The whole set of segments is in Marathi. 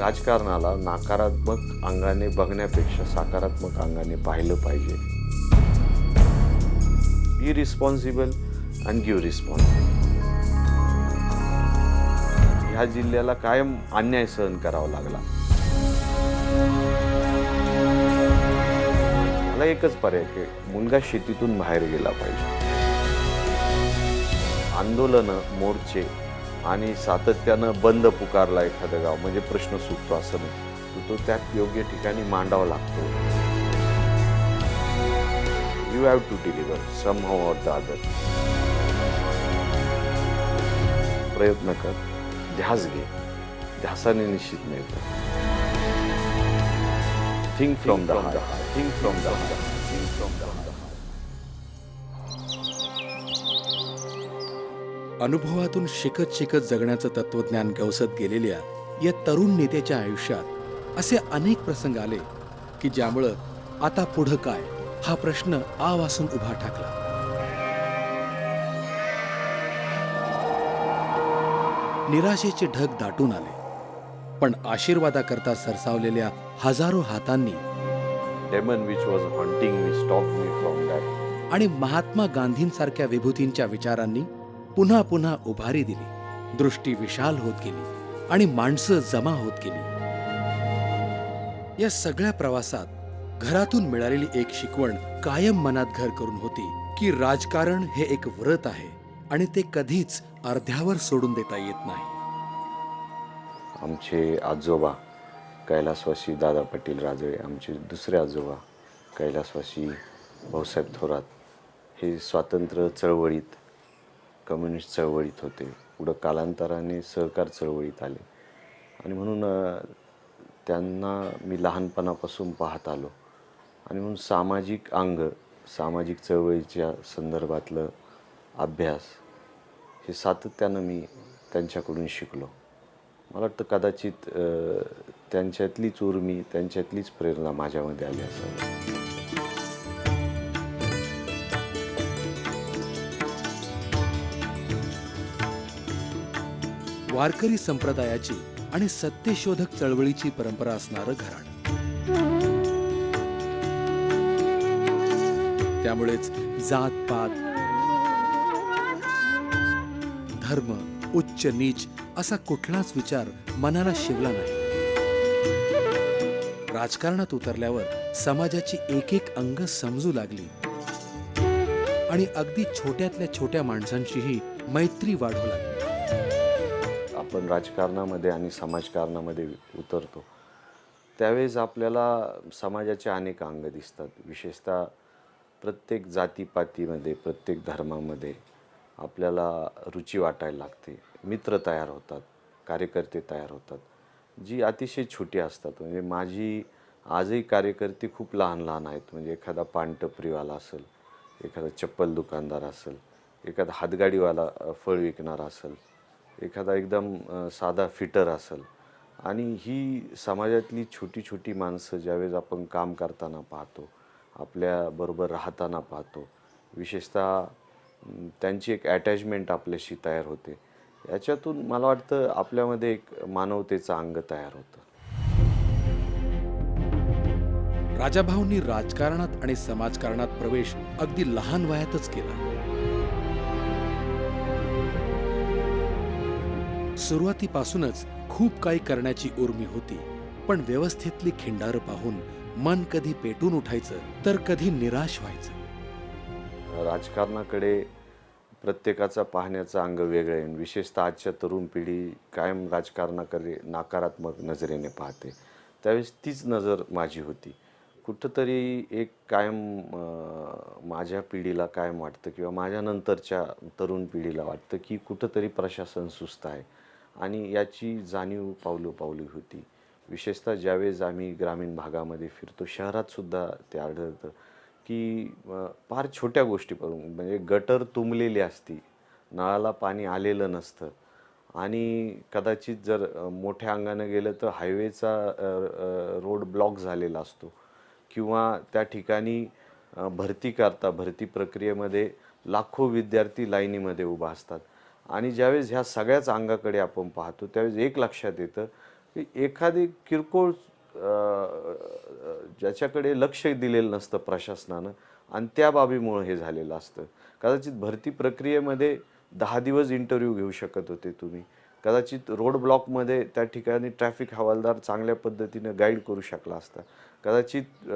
राजकारणाला नकारात्मक अंगाने बघण्यापेक्षा सकारात्मक अंगाने पाहिलं पाहिजे. बी रिस्पॉन्सिबल अँड गिव्ह रिस्पॉन्स. ह्या जिल्ह्याला कायम अन्याय सहन करावा लागला. मला एकच पर्याय की मुलगा शेतीतून बाहेर गेला पाहिजे. आंदोलनं, मोर्चे आणि सातत्यानं बंद पुकारला एखादं गाव म्हणजे प्रश्न सुटतो असं नाही. तो त्यात योग्य ठिकाणी मांडावा लागतो. You have to deliver somehow or the other. प्रयत्न कर, ध्यास घे, ध्यासाने निश्चित मिळतं. Think from the heart, think from the heart, think from the heart. अनुभवातून शिकत शिकत जगण्याचं तत्वज्ञान गवसत गेलेल्या या तरुण नेत्याच्या आयुष्यात असे अनेक प्रसंग आले की ज्यामुळं आता पुढं काय हा प्रश्न आवासून उभा ठाकला. निराशेचे ढग दाटून आले, पण आशीर्वादाकरता सरसावलेल्या हजारो हातांनी Demon which was haunting me stopped me from that. आणि महात्मा गांधींसारख्या विभूतींच्या विचारांनी पुन्हा पुन्हा उभारी दिली. दृष्टी विशाल होत गेली आणि माणसं जमा होत गेली. या सगळ्या प्रवासात घरातून मिळालेली एक शिकवण कायम मनात घर करून होती की राजकारण हे एक व्रत आहे आणि ते कधीच अर्ध्यावर सोडून देता येत नाही. आमचे आजोबा कैलासवासी दादा पाटील राजळे, आमचे दुसरे आजोबा कैलासवासी भाऊसाहेब थोरात हे स्वातंत्र्य चळवळीत, कम्युनिस्ट चळवळीत होते. पुढं कालांतराने सहकार चळवळीत आले आणि म्हणून त्यांना मी लहानपणापासून पाहत आलो आणि म्हणून सामाजिक अंग, सामाजिक चळवळीच्या संदर्भातलं अभ्यास हे सातत्यानं मी त्यांच्याकडून शिकलो. मला वाटतं कदाचित त्यांच्यातलीच उर्मी, त्यांच्यातलीच प्रेरणा माझ्यामध्ये आली असावी. वारकरी संप्रदायाची आणि सत्यशोधक चळवळीची परंपरा असणारं घराणं. त्यामुळेच जात पात, धर्म, उच्च नीच असा कुठलाच विचार मनाला शिवला नाही. राजकारणात उतरल्यावर समाजाची एक एक अंग समजू लागली आणि अगदी छोट्यातल्या छोट्या माणसांशीही मैत्री वाढू लागली. आपण राजकारणामध्ये आणि समाजकारणामध्ये उतरतो त्यावेळेस आपल्याला समाजाचे अनेक अंग दिसतात. विशेषतः प्रत्येक जातीपातीमध्ये, प्रत्येक धर्मामध्ये आपल्याला रुची वाटायला लागते. मित्र तयार होतात, कार्यकर्ते तयार होतात, जी अतिशय छोटी असतात. म्हणजे माझी आजही कार्यकर्ते खूप लहान लहान आहेत. म्हणजे एखादा पानटपरीवाला असेल, एखादा चप्पल दुकानदार असेल, एखादा हातगाडीवाला फळ विकणारा असेल, एखादा एकदम साधा फिटर असेल. आणि ही समाजातली छोटी छोटी माणसं ज्यावेळेस आपण काम करताना पाहतो, आपल्याबरोबर राहताना पाहतो, विशेषतः त्यांची एक अटॅचमेंट आपल्याशी तयार होते. याच्यातून मला वाटतं आपल्यामध्ये एक मानवतेचं अंग तयार होतं. राजाभाऊंनी राजकारणात आणि समाजकारणात प्रवेश अगदी लहान वयातच केला. सुरुवातीपासूनच खूप काही करण्याची उर्मी होती, पण व्यवस्थेतली खिंडारं पाहून मन कधी पेटून उठायचं तर कधी निराश व्हायचं. राजकारणाकडे प्रत्येकाचा पाहण्याचा अंग वेगळं आहे. विशेषतः आजच्या तरुण पिढी कायम राजकारणाकडे नकारात्मक नजरेने पाहते. त्यावेळेस तीच नजर माझी होती. कुठंतरी एक कायम माझ्या पिढीला कायम वाटतं किंवा माझ्या नंतरच्या तरुण पिढीला वाटतं की कुठंतरी प्रशासन सुस्त आहे आणि याची जाणीव पावलोपावली होती. विशेषतः ज्यावेळेस आम्ही ग्रामीण भागामध्ये फिरतो, शहरातसुद्धा ते आढळतं की फार छोट्या गोष्टीपासून म्हणजे गटर तुंबलेली असती, नळाला पाणी आलेलं नसतं आणि कदाचित जर मोठ्या अंगानं गेलं तर हायवेचा रोड ब्लॉक झालेला असतो किंवा त्या ठिकाणी भरती प्रक्रियेमध्ये लाखो विद्यार्थी लाईनीमध्ये उभा असतात. आणि ज्यावेळेस ह्या सगळ्याच अंगाकडे आपण पाहतो त्यावेळेस एक लक्षात येतं की एखादी किरकोळ ज्याच्याकडे लक्ष दिलेलं नसतं प्रशासनानं आणि त्या बाबीमुळं हे झालेलं असतं. कदाचित भरती प्रक्रियेमध्ये 10 दिवस इंटरव्ह्यू घेऊ शकत होते तुम्ही. कदाचित रोड ब्लॉकमध्ये त्या ठिकाणी ट्रॅफिक हवालदार चांगल्या पद्धतीनं गाईड करू शकला असता. कदाचित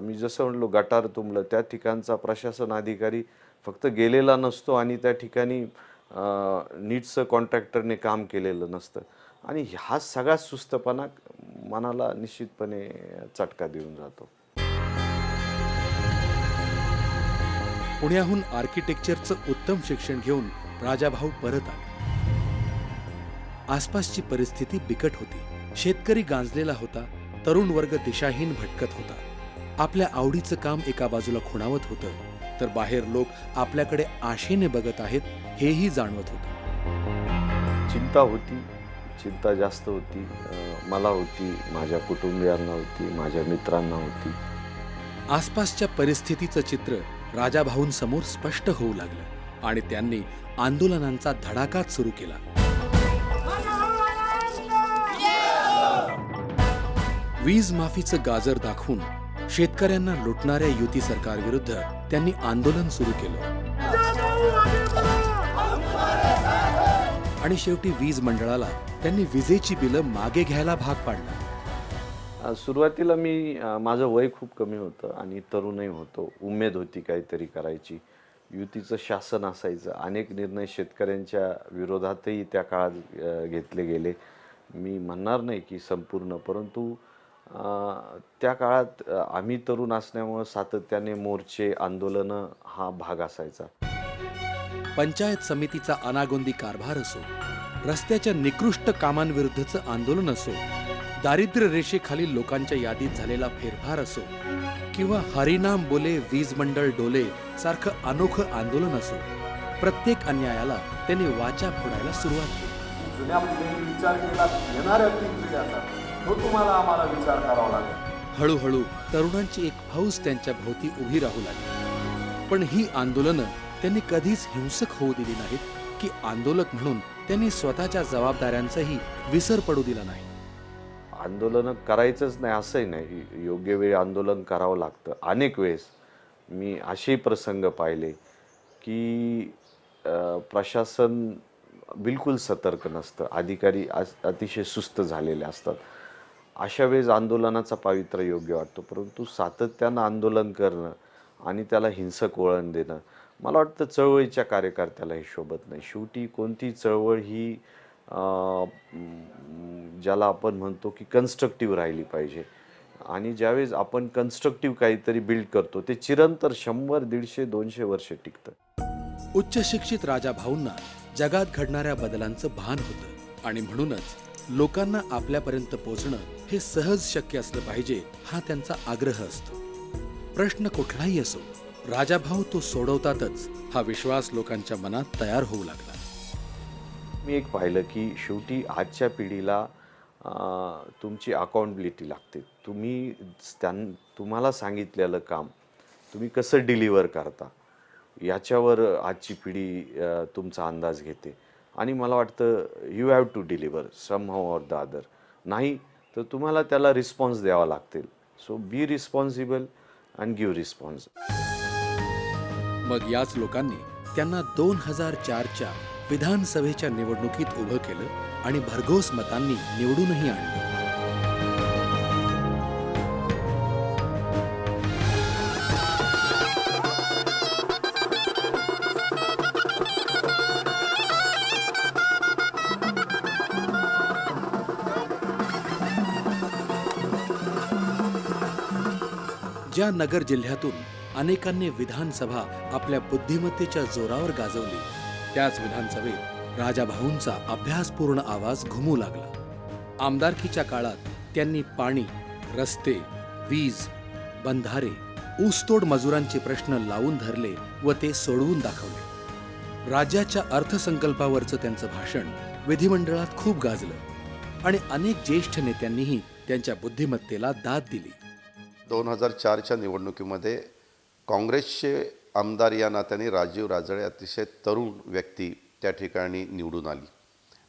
मी जसं म्हणलो गटार तुंबलं त्या ठिकाणचा प्रशासन अधिकारी फक्त गेलेला नसतो आणि त्या ठिकाणी नीटचं कॉन्ट्रॅक्टरने काम केलेलं नसतं आणि हा सगळा सुस्तपणा मनाला निश्चितपणे चटका देऊन जातो. पुण्याहून आर्किटेक्चरचं उत्तम शिक्षण घेऊन राजाभाऊ परत आले. आसपासची परिस्थिती बिकट होती. शेतकरी गांजलेला होता, तरुण वर्ग दिशाहीन भटकत होता. आपल्या आवडीचं काम एका बाजूला खुणावत होतं, तर बाहेर लोक आपल्याकडे आशेने बघत आहेत हेही जाणवत होतं. चिंता होती, चिंता जास्त होती. मला होती, माझ्या कुटुंबियांना होती, माझ्या मित्रांना होती. आसपासच्या परिस्थितीचं चित्र राजाभाऊंसमोर स्पष्ट होऊ लागलं आणि त्यांनी आंदोलनांचा धडाकाच सुरू केला. वीज माफीचं गाजर दाखवून शेतकऱ्यांना लुटणाऱ्या युती सरकारविरुद्ध त्यांनी आंदोलन सुरू केलं आणि शेवटी वीज मंडळाला त्यांनी विजेची बिलं मागे घ्यायला भाग पाडलं. सुरुवातीला माझं वय खूप कमी होतं आणि तरुणही होतो. उमेद होती काहीतरी करायची. युतीचं शासन असायचं. अनेक निर्णय शेतकऱ्यांच्या विरोधातही त्या काळात घेतले गेले. मी म्हणणार नाही की संपूर्ण, परंतु त्या काळात आम्ही तरुण असल्यामुळं सातत्याने मोर्चे, आंदोलनं हा भाग असायचा. पंचायत समितीचा अनागोंदी कारभार असो, रस्त्याच्या निकृष्ट कामांविरुद्धचं आंदोलन असो, दारिद्र्य रेषेखालील लोकांच्या यादीत झालेला फेरफार असो किंवा हरिनाम बोले वीज मंडळ डोले सारखं अनोखं आंदोलन असो, प्रत्येक अन्यायाला त्यांनी वाचा फोडायला सुरुवात केली. जुन्या पिढीने विचार केला, येणाऱ्या पिढीचा तो तुम्हाला आम्हाला विचार करावा लागेल. हळूहळू तरुणांची एक फौज त्यांच्या भोवती उभी राहू लागली. पण ही आंदोलनं त्यांनी कधीच हिंसक होऊ दिली नाहीत की आंदोलक म्हणून त्यांनी स्वतःच्या जबाबदाऱ्यांचाही विसर पडू दिला नाही. आंदोलनं करायचंच नाही असंही नाही. योग्य वेळी आंदोलन करावं लागतं. अनेक वेळेस मी असेही प्रसंग पाहिले की प्रशासन बिलकुल सतर्क नसतं. अधिकारी अतिशय सुस्त झालेले असतात. अशा वेळेस आंदोलनाचा पावित्र्य योग्य वाटतो. परंतु सातत्यानं आंदोलन करणं आणि त्याला हिंसक वळण देणं, मला वाटतं चळवळीच्या कार्यकर्त्याला हे शोभत नाही. शेवटी कोणती चळवळ ही ज्याला आपण म्हणतो की कन्स्ट्रक्टिव्ह राहिली पाहिजे आणि ज्यावेळेस आपण कन्स्ट्रक्टिव्ह काहीतरी बिल्ड करतो ते चिरंतर 100, 150, 200 वर्ष टिकतं. उच्च शिक्षित राजाभाऊंना जगात घडणाऱ्या बदलांचं भान होतं आणि म्हणूनच लोकांना आपल्यापर्यंत पोचणं हे सहज शक्य असलं पाहिजे हा त्यांचा आग्रह असतो. प्रश्न कुठलाही असो, राजाभाऊ तो सोडवतातच हा विश्वास लोकांच्या मनात तयार होऊ लागला. मी एक पाहिलं की शेवटी आजच्या पिढीला तुमची अकाउंटेबिलिटी लागते. तुम्हाला सांगितलेलं काम तुम्ही कसं डिलिव्हर करता याच्यावर आजची पिढी तुमचा अंदाज घेते आणि मला वाटतं you have to deliver somehow or the other. नाही तर तुम्हाला त्याला रिस्पॉन्स द्यावा लागतील. So be responsible and give response. मग याच लोकांनी त्यांना 2004च्या विधानसभेच्या निवडणुकीत उभं केलं आणि भरघोस मतांनी निवडूनही आणलं. ज्या नगर जिल्ह्यातून अनेकांनी विधानसभा आपल्या बुद्धिमत्तेच्या जोरावर गाजवली, त्याच विधानसभेत राजाभाऊंचा अभ्यासपूर्ण आवाज घुमू लागला. आमदारकीच्या काळात त्यांनी पाणी, रस्ते, वीज, बंधारे, ऊसतोड मजुरांचे प्रश्न लावून धरले व ते सोडवून दाखवले. राज्याच्या अर्थसंकल्पावरचं त्यांचं भाषण विधिमंडळात खूप गाजलं आणि अनेक ज्येष्ठ नेत्यांनीही त्यांच्या बुद्धिमत्तेला दाद दिली. 2004च्या निवडणुकीमध्ये काँग्रेसचे आमदार या नात्याने राजीव राजळे अतिशय तरुण व्यक्ती त्या ठिकाणी निवडून आली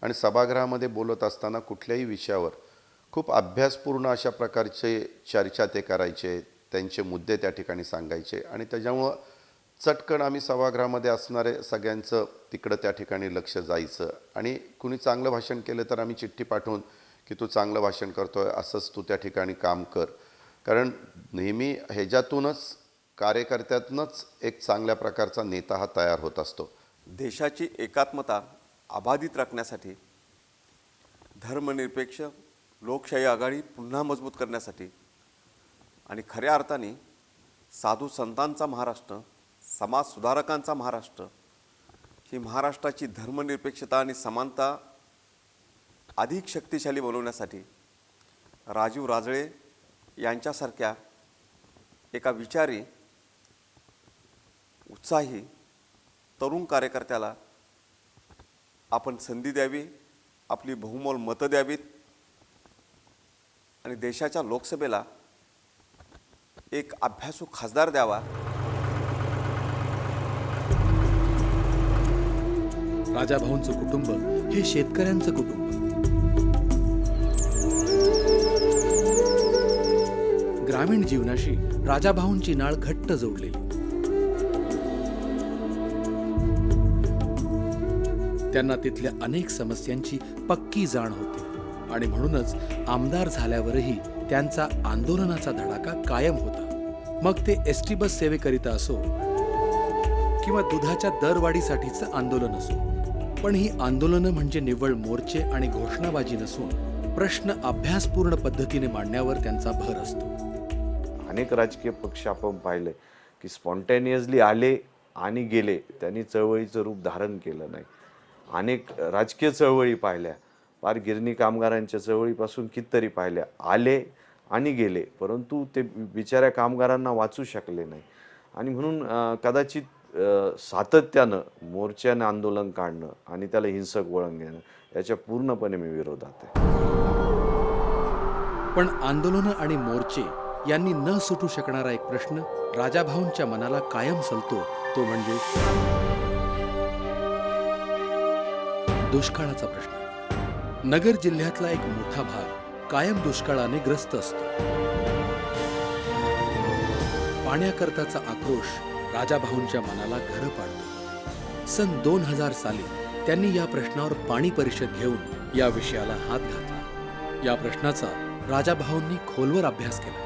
आणि सभागृहामध्ये बोलत असताना कुठल्याही विषयावर खूप अभ्यासपूर्ण अशा प्रकारचे चर्चा ते करायचे, त्यांचे मुद्दे त्या ठिकाणी सांगायचे आणि त्याच्यामुळं चटकन आम्ही सभागृहामध्ये असणारे सगळ्यांचं तिकडं त्या ठिकाणी लक्ष जायचं आणि कुणी चांगलं भाषण केलं तर आम्ही चिठ्ठी पाठवून की तू चांगलं भाषण करतोय, असंच तू त्या ठिकाणी काम कर. कारण नेहमी ह्याच्यातूनच कार्यकर्त्यातूनच एक चांगल्या प्रकारचा नेता हा तयार होत असतो. देशाची एकात्मता अबाधित राखण्यासाठी, धर्मनिरपेक्ष लोकशाही आघाडी पुन्हा मजबूत करण्यासाठी आणि खऱ्या अर्थाने साधू संतांचा महाराष्ट्र, समाज सुधारकांचा महाराष्ट्र, ही महाराष्ट्राची धर्मनिरपेक्षता आणि समानता अधिक शक्तिशाली बनवण्यासाठी राजीव राजळे यांच्यासारख्या एका विचारी, उत्साही तरुण कार्यकर्त्याला आपण संधी द्यावी, आपली बहुमोल मतं द्यावीत आणि देशाच्या लोकसभेला एक अभ्यासू खासदार द्यावा. राजाभाऊंचं कुटुंब हे शेतकऱ्यांचं कुटुंब. ग्रामीण जीवनाशी राजाभाऊंची नाळ घट्ट जोडलेली. त्यांना तिथल्या अनेक समस्यांची पक्की जाण होती आणि म्हणूनच आमदार झाल्यावरही त्यांचा आंदोलनाचा धडाका कायम होता. मग ते एसटी बस सेवेकरिता असो किंवा दुधाच्या दरवाढीसाठीचं आंदोलन असो. पण ही आंदोलनं म्हणजे निव्वळ मोर्चे आणि घोषणाबाजी नसून प्रश्न अभ्यासपूर्ण पद्धतीने मांडण्यावर त्यांचा भर असतो. अनेक राजकीय पक्ष आपण पाहिले की स्पॉन्टेनियसली आले आणि गेले, त्यांनी चळवळीचं रूप धारण केलं नाही. अनेक राजकीय चळवळी पाहिल्या, फार गिरणी कामगारांच्या चळवळीपासून कितीतरी पाहिल्या, आले आणि गेले, परंतु ते बिचाऱ्या कामगारांना वाचू शकले नाही. आणि म्हणून कदाचित सातत्यानं मोर्चाने आंदोलन काढणं आणि त्याला हिंसक वळण घेणं याच्या पूर्णपणे मी विरोधात आहे. पण आंदोलनं आणि मोर्चे यांनी न सुटू शकणारा एक प्रश्न राजाभाऊंच्या मनाला कायम सलतो, तो म्हणजे दुष्काळाचा प्रश्न. नगर जिल्ह्यातला एक मोठा भाग कायम दुष्काळाने ग्रस्त असतो. पाण्याकरताचा आक्रोश राजाभाऊंच्या मनाला घरं पाडतो. सन 2000 साली त्यांनी या प्रश्नावर पाणी परिषद घेऊन या विषयाला हात घातला. या प्रश्नाचा राजाभाऊंनी खोलवर अभ्यास केला.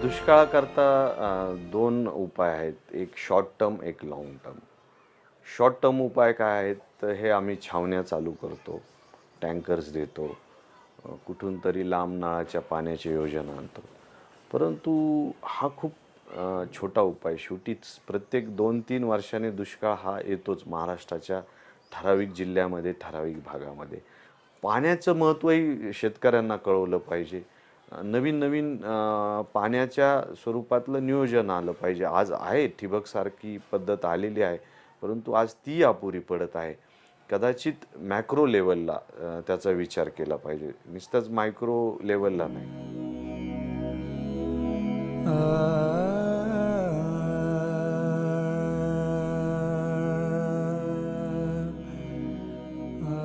दुष्काळाकरता दोन उपाय आहेत, एक शॉर्ट टर्म, एक लॉंग टर्म. शॉर्ट टर्म उपाय काय आहेत तर हे आम्ही छावण्या चालू करतो, टँकर्स देतो, कुठून तरी लांब नळाच्या पाण्याची योजना आणतो. परंतु हा खूप छोटा उपाय. शेवटीच प्रत्येक 2-3 वर्षांनी दुष्काळ हा येतोच महाराष्ट्राच्या ठराविक जिल्ह्यामध्ये, ठराविक भागामध्ये. पाण्याचं महत्त्वही शेतकऱ्यांना कळवलं पाहिजे. नवीन नवीन पाण्याच्या स्वरूपातलं नियोजन आलं पाहिजे. आज आहे ठिबकसारखी पद्धत आलेली आहे, परंतु आज ती अपुरी पडत आहे. कदाचित मॅक्रो लेवलला त्याचा विचार केला पाहिजे, नुसतंच मायक्रो लेवलला नाही.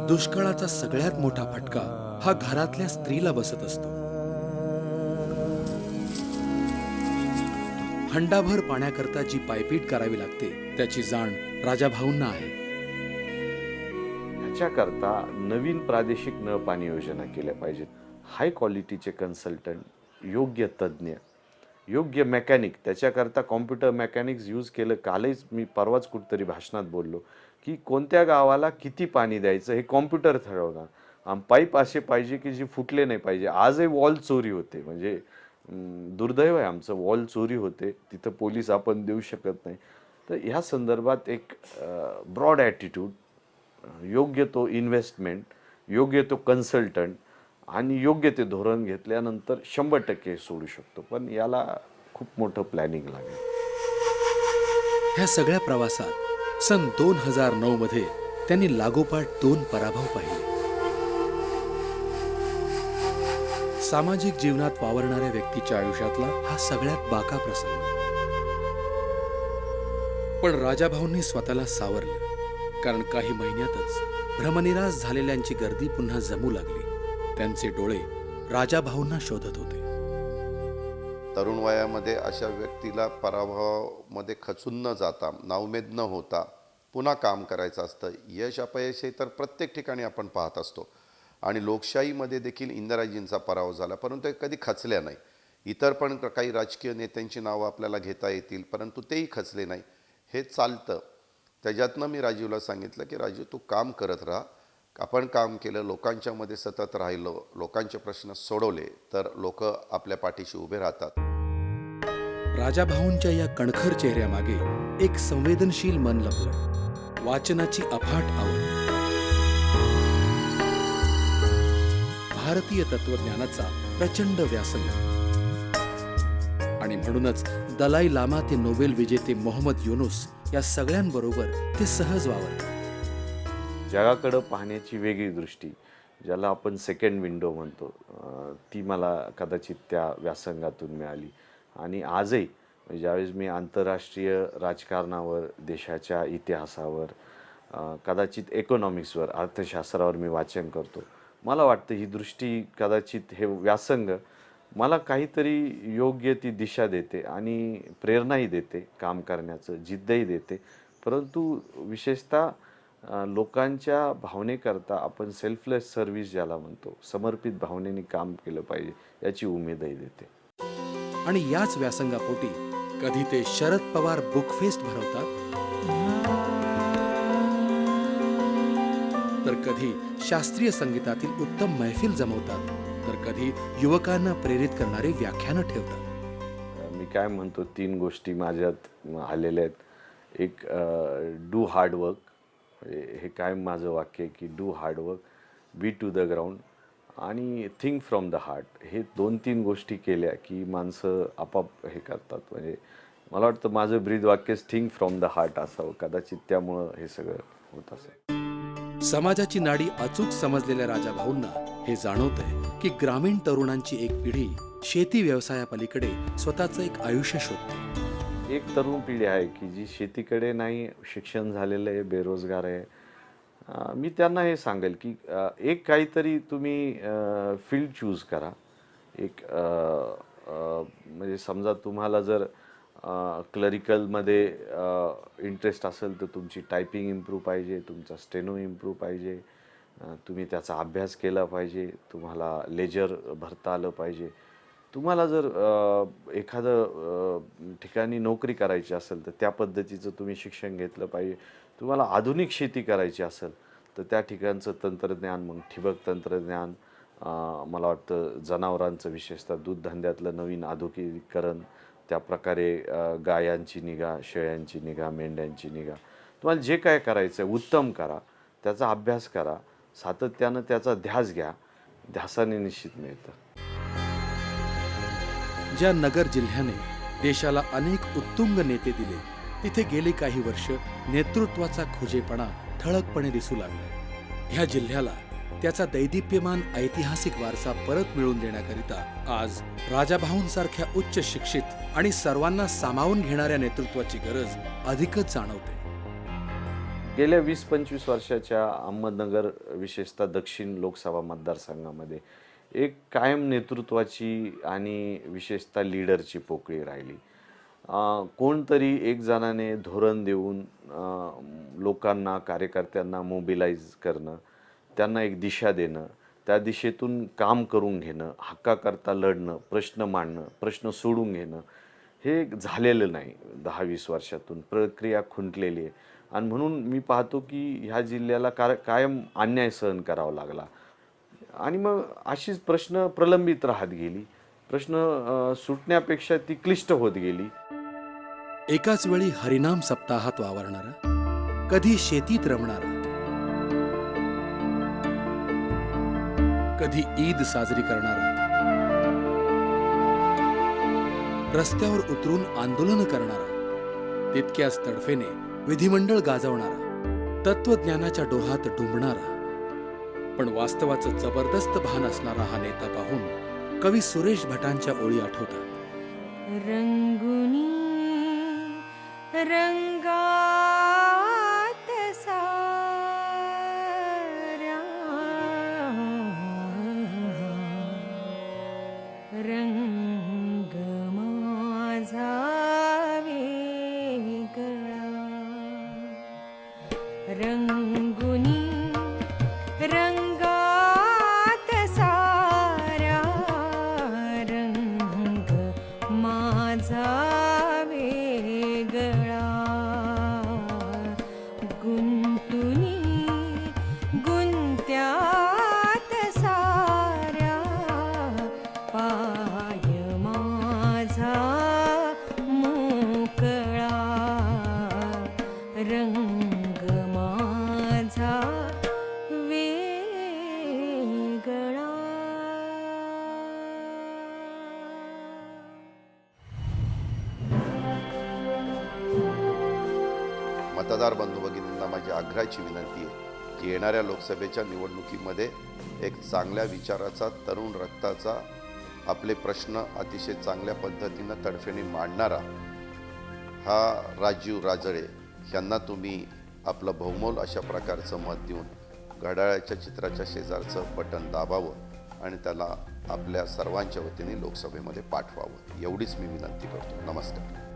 दुष्काळाचा सगळ्यात मोठा फटका हा घरातल्या स्त्रीला बसत असतो. हंडाभर पाण्याकरता जी पायपीट करावी लागते त्याची जाण राजाभाऊंना आहे. ह्याच्याकरता नवीन प्रादेशिक नळ पाणी योजना केल्या पाहिजेत. हाय क्वालिटीचे कन्सल्टंट, योग्य तज्ज्ञ, योग्य मेकॅनिक, त्याच्याकरता कॉम्प्युटर मेकॅनिक्स यूज केलं. कालच मी परवाच कुठतरी भाषणात बोललो की कोणत्या गावाला किती पाणी द्यायचं हे कॉम्प्युटर ठरवणार. पाईप असे पाहिजे की जे फुटले नाही पाहिजे. आजही वॉल चोरी होते, म्हणजे दुर्दैव आहे आमचं, वॉल चोरी होते, तिथं पोलीस आपण देऊ शकत नाही. तर ह्या संदर्भात एक ब्रॉड ॲटिट्यूड, योग्य तो इन्व्हेस्टमेंट, योग्य तो कन्सल्टंट आणि योग्य ते धोरण घेतल्यानंतर 100% सोडू शकतो. पण याला खूप मोठं प्लॅनिंग लागेल. ह्या सगळ्या प्रवासात सन 2009 मध्ये त्यांनी लागोपाठ 2 पराभव पाहिले. सामाजिक जीवनात वावरणाऱ्या व्यक्तीच्या आयुष्यातला हा सगळ्यात बाका प्रसंग. पण राजाभाऊंनी स्वतःला सावरलं, कारण काही महिन्यातच भ्रमनिरास झालेल्यांची गर्दी पुन्हा जमू लागली. त्यांचे डोळे राजाभाऊंना शोधत होते. तरुण वयामध्ये अशा व्यक्तीला पराभवामध्ये खचून न जाता, नाउमेद न होता पुन्हा काम करायचं असतं. यश अपयश हे तर प्रत्येक ठिकाणी आपण पाहत असतो आणि लोकशाहीमध्ये देखील इंदिराजींचा पराभव झाला, परंतु ते कधी खचल्या नाही. इतर पण काही राजकीय नेत्यांची नावं आपल्याला घेता येतील, परंतु तेही खचले नाही. हे चालतं. त्याच्यातनं मी राजीवला सांगितलं की राजीव, तू काम करत राहा. आपण काम केलं, लोकांच्यामध्ये सतत राहिलो, लोकांचे प्रश्न सोडवले, तर लोक आपल्या पाठीशी उभे राहतात. राजाभाऊंच्या या कणखर चेहऱ्यामागे एक संवेदनशील मन लपलं, वाचनाची अफाट आवड, भारतीय तत्वज्ञानाचा प्रचंड व्यासंग. आणि म्हणूनच दलाई लामा ते नोबेल विजेते मोहम्मद युनुस या सगळ्यांबरोबर ते सहज वावरतात. जगाकडं पाहण्याची वेगळी दृष्टी, ज्याला आपण सेकंड विंडो म्हणतो, ती मला कदाचित त्या व्यासंगातून मिळाली. आणि आजही ज्यावेळेस मी आंतरराष्ट्रीय राजकारणावर, देशाच्या इतिहासावर, कदाचित इकॉनॉमिक्सवर, अर्थशास्त्रावर मी वाचन करतो, मला वाटतं ही दृष्टी, कदाचित हे व्यासंग मला काहीतरी योग्य ती दिशा देते आणि प्रेरणाही देते काम करण्याचं, जिद्दही देते. परंतु विशेषतः लोकांच्या भावनेकरता आपण सेल्फलेस सर्व्हिस ज्याला म्हणतो, समर्पित भावनेने काम केलं पाहिजे, याची उमेदही देते. आणि याच व्यासंगापोटी कधी ते शरद पवार बुक फेस्ट भरवतात, तर कधी शास्त्रीय संगीतातील उत्तम मैफिल जमवतात, तर कधी युवकांना प्रेरित करणारे व्याख्यानं ठेवतात. मी काय म्हणतो, 3 गोष्टी माझ्यात आलेल्या आहेत. एक, डू हार्ड वर्क. हे काय माझं वाक्य आहे की do hard work, be to the ground आणि थिंक फ्रॉम द हार्ट. हे 2-3 गोष्टी केल्या की माणसं आपाप हे करतात. म्हणजे मला वाटतं माझं ब्रीद वाक्यच थिंक फ्रॉम द हार्ट असावं, कदाचित त्यामुळं हे सगळं होत असेल. समाजाची नाडी अचूक समजलेल्या राजाभाऊंना हे जाणवतंय की ग्रामीण तरुणांची एक पिढी शेती व्यवसायापलीकडे स्वतःचं एक आयुष्य शोधते. एक तरुण पिढी आहे की जी शेतीकडे नाही, शिक्षण झालेलं आहे, बेरोजगार आहे. मी त्यांना हे सांगेल की एक काहीतरी तुम्ही फील्ड चूज करा. एक म्हणजे समजा तुम्हाला जर क्लरिकलमध्ये इंटरेस्ट असेल तर तुमची टायपिंग इम्प्रूव्ह पाहिजे, तुमचा स्टेनो इम्प्रूव्ह पाहिजे, तुम्ही त्याचा अभ्यास केला पाहिजे, तुम्हाला लेजर भरता आलं पाहिजे. तुम्हाला जर एखादं ठिकाणी नोकरी करायची असेल तर त्या पद्धतीचं तुम्ही शिक्षण घेतलं पाहिजे. तुम्हाला आधुनिक शेती करायची असेल तर त्या ठिकाणचं तंत्रज्ञान, मग ठिबक तंत्रज्ञान, मला वाटतं जनावरांचं विशेषतः दूध धंद्यातलं नवीन आधुनिकीकरण, त्या प्रकारे गायांची निगा, शेळ्यांची निगा, मेंढ्यांची निगा, तुम्हाला जे काय करायचं आहे उत्तम करा, त्याचा अभ्यास करा, सातत्यानं त्याचा ध्यास घ्या. ध्यासाने निश्चित मिळतं. ज्या नगर जिल्ह्याने देशाला अनेक उत्तुंग नेते दिले, तिथे गेली काही वर्ष नेतृत्वाचा खुजेपणा ठळकपणे दिसू लागलाय. ह्या जिल्ह्याला त्याचा दैदिप्यमान ऐतिहासिक वारसा परत मिळवून देण्याकरिता आज राजाभाऊंसारख्या उच्च शिक्षित आणि सर्वांना सामावून घेणाऱ्या नेतृत्वाची गरज अधिकच जाणवते. गेल्या 20-25 वर्षाच्या अहमदनगर, विशेषतः दक्षिण लोकसभा मतदारसंघामध्ये एक कायम नेतृत्वाची आणि विशेषतः लीडरची पोकळी राहिली. कोणतरी एक जणाने धोरण देऊन लोकांना, कार्यकर्त्यांना मोबिलाइज करणं, त्यांना एक दिशा देणं, त्या दिशेतून काम करून घेणं, हक्काकरता लढणं, प्रश्न मांडणं, प्रश्न सोडून घेणं, हे झालेलं नाही 10-20 वर्षातून. प्रक्रिया खुंटलेली आहे आणि म्हणून मी पाहतो की ह्या जिल्ह्याला कायम अन्याय सहन करावा लागला आणि मग अशीच प्रश्न प्रलंबित राहत गेली. प्रश्न सुटण्यापेक्षा ती क्लिष्ट होत गेली. एकाच वेळी हरिनाम सप्ताहात वावरणारा, कधी शेतीत रमणारा, कधी ईद साजरी करणारा, रस्त्यावर उतरून आंदोलन करणारा, तितक्याच तडफेने विधिमंडळ गाजवणारा, तत्वज्ञानाच्या डोहात डुंबणारा, पण वास्तवाचं जबरदस्त भान असणारा हा नेता पाहून कवी सुरेश भटांच्या ओळी आठवतात. रंगुनी रंगात साऱ्या रंगुनी रंगात साऱ्या रंग माझा वेगळा गुंतुनी गुंत्यात साऱ्या पाय माझा मोकळा रंग माझा वेगळा. मतदार बंधू भगिनींना माझी आग्रहाची विनंती आहे की येणाऱ्या लोकसभेच्या निवडणुकीमध्ये एक चांगल्या विचाराचा, तरुण रक्ताचा, आपले प्रश्न अतिशय चांगल्या पद्धतीनं तडफेने मांडणारा हा राजीव राजळे यांना तुम्ही आपलं बहुमोल अशा प्रकारचं मत देऊन घड्याळाच्या चित्राच्या शेजारचं बटन दाबावं आणि त्याला आपल्या सर्वांच्या वतीने लोकसभेमध्ये पाठवावं, एवढीच मी विनंती करतो. नमस्कार.